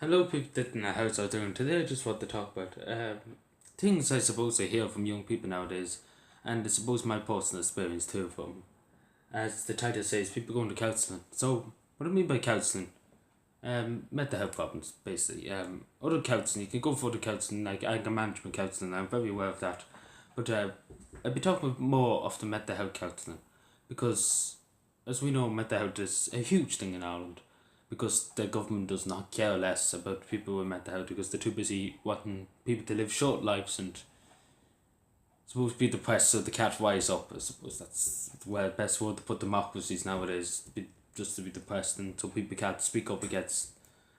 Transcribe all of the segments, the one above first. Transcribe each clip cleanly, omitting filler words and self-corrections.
Hello, people that in the house out there, and today I just want to talk about things I suppose I hear from young people nowadays, and I suppose my personal experience too. From as the title says, people going to counselling. So, what I mean by counselling, mental health problems basically. Other counselling, you can go for the counselling like anger management counselling. I'm very aware of that, but I'll be talking more of the mental health counselling, because as we know, mental health is a huge thing in Ireland because the government does not care less about people with mental health because they're too busy wanting people to live short lives and supposed to be depressed so they can't rise up. I suppose that's the best word to put democracies nowadays, just to be depressed and so people can't speak up against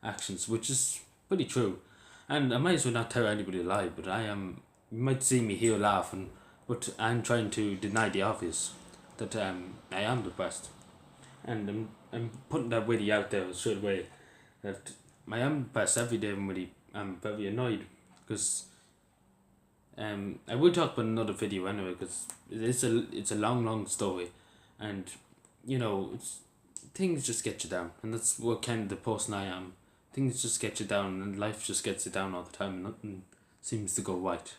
actions, which is pretty true. And I might as well not tell anybody a lie, but I am. You might see me here laughing, but I'm trying to deny the obvious that I am depressed, and I'm putting that really out there straight away that I am depressed every day. I'm very annoyed because I will talk about another video anyway because it's a long story, and things just get you down, and that's what kind of the person I am. Things just get you down, and life just gets you down all the time, and nothing seems to go right.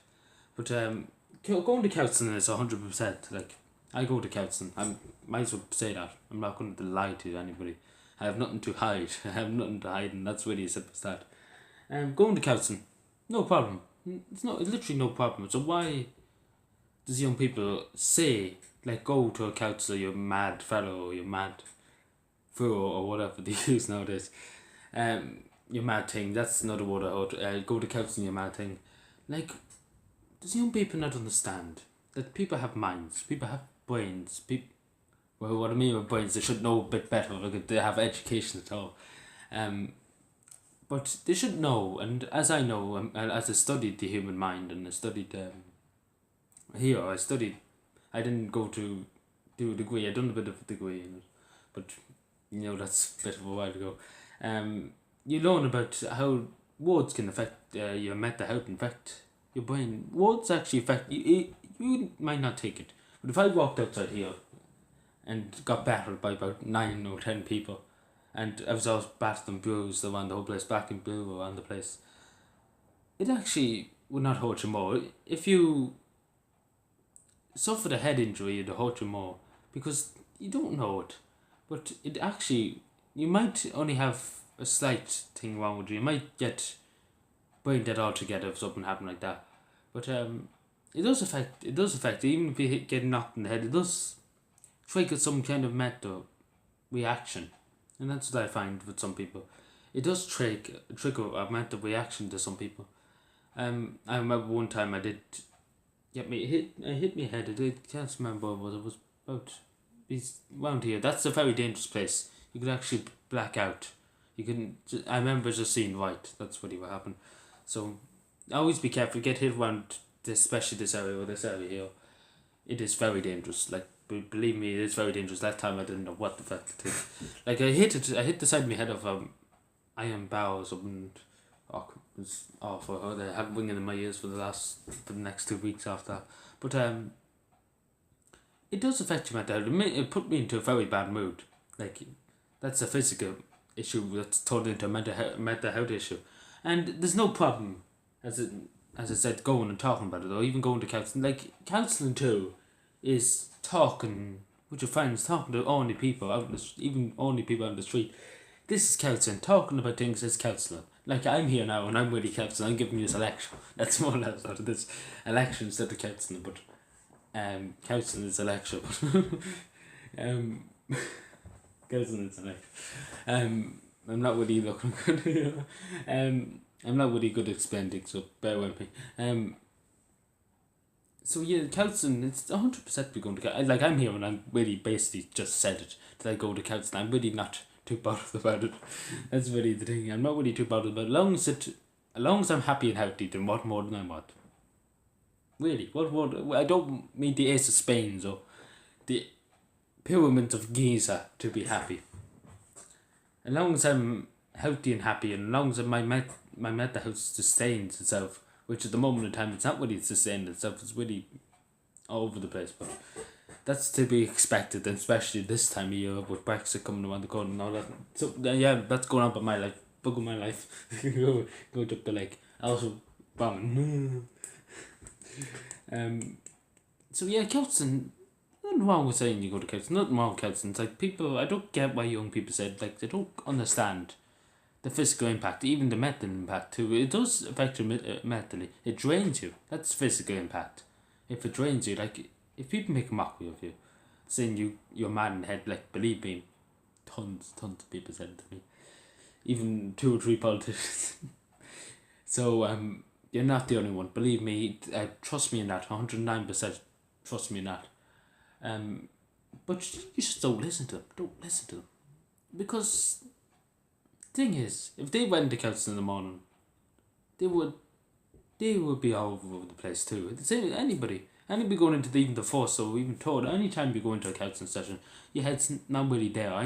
But going to counselling is 100%. Like I go to counselling. I might as well say that. I'm not going to lie to anybody. I have nothing to hide. I have nothing to hide, and that's really as simple as that. Going to counselling, no problem. It's literally no problem. So why does young people say like go to a counsellor? You're mad fellow, or you're mad fool, or whatever they use nowadays. Your mad thing. That's another word I heard. Go to counselling. Your mad thing. Like, does young people not understand that people have minds? People have brains. Well, what I mean by brains, they should know a bit better. Like they have education at all. Um, but they should know, and as I know, as I studied the human mind, and I studied here, I didn't go to do a degree. I done a bit of a degree in it, but that's a bit of a while ago. You learn about how words can affect your mental health. In fact, your brain. Words actually affect you. You might not take it, but if I walked outside here and got battered by about 9 or 10 people, and I was always battered and bruised around the whole place, black and blue around the place, it actually would not hurt you more. If you suffered a head injury, it'd hurt you more because you don't know it. But it actually, you might only have a slight thing wrong with you. You might get brain dead altogether if something happened like that. But it does affect. It does affect. Even if you get knocked in the head, it does trigger some kind of mental reaction, and that's what I find with some people. It does trigger a mental reaction to some people. I remember one time I did get me hit. I hit my head. I did. Can't remember what it was about. It's around here. That's a very dangerous place. You could actually black out. You can. I remember just seeing white. That's what would happen. So always be careful. Get hit around, especially this area or this area here. It is very dangerous. Like believe me, it is very dangerous. That time I didn't know what the fuck to do. Like I hit it. I hit the side of my head of iron bar or something. Oh, it's awful. I have ringing in my ears for the next 2 weeks after that. But it does affect you mental health. It put me into a very bad mood. Like that's a physical issue that's turned into a mental health issue, and there's no problem as I said, going and talking about it, or even going to counselling. Like counselling too, is talking with your friends, talking to only people out in even only people out in the street. This is counselling. Talking about things is counselling. Like I'm here now and I'm really counselling. I'm giving you a lecture. That's more or less out of this a lecture instead of counselling, but counselling is a lecture. um, counselling is a lecture. I'm not really looking good. I'm not really good at spending, so bear with me. So yeah, counselling, it's 100% be going to like I'm here and I'm really basically just said it that I go to counselling. I'm really not too bothered about it. That's really the thing. I'm not really too bothered about it. As long as I'm happy and healthy, then what more than I want? Really, what more? I don't mean the Ace of Spain or the Pyramids of Giza to be happy. As long as I'm healthy and happy, and as long as my mental health sustains itself, which at the moment in time it's not really sustained itself, it's really all over the place, but that's to be expected, and especially this time of year with Brexit coming around the corner and all that. So yeah, that's going on with my life. bug of my life. Go up the lake. Also, bombing. So yeah, counselling. Nothing wrong with saying you go to counselling. Nothing wrong with counselling. It's like people. I don't get why young people said like they don't understand the physical impact, even the mental impact too. It does affect you mentally. It drains you. That's physical impact. If it drains you, like if people make a mockery of you, saying you're mad in the head, like believe me, tons of people said it to me. Even 2 or 3 politicians. So you're not the only one. Believe me, trust me in that. 109% trust me in that. But you just don't listen to them. Don't listen to them. Because the thing is, if they went to council in the morning, they would be all over the place too. The same with anybody. Anybody going into even the force or even told, anytime you go into a counselling session, your head's not really there. I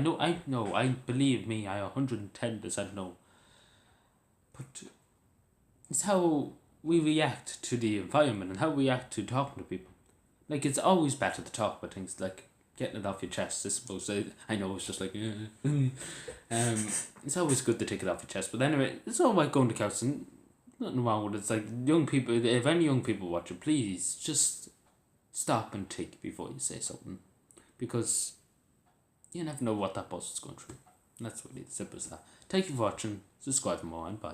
believe me, I 110% know. But it's how we react to the environment and how we react to talking to people. Like, it's always better to talk about things like getting it off your chest, I suppose. I know it's just like, it's always good to take it off your chest. But anyway, it's all about going to counselling. Nothing wrong with it. It's like young people, if any young people watch it, please just stop and think before you say something. Because you never know what that person's going through. And that's really as simple as that. Thank you for watching. Subscribe for more and bye.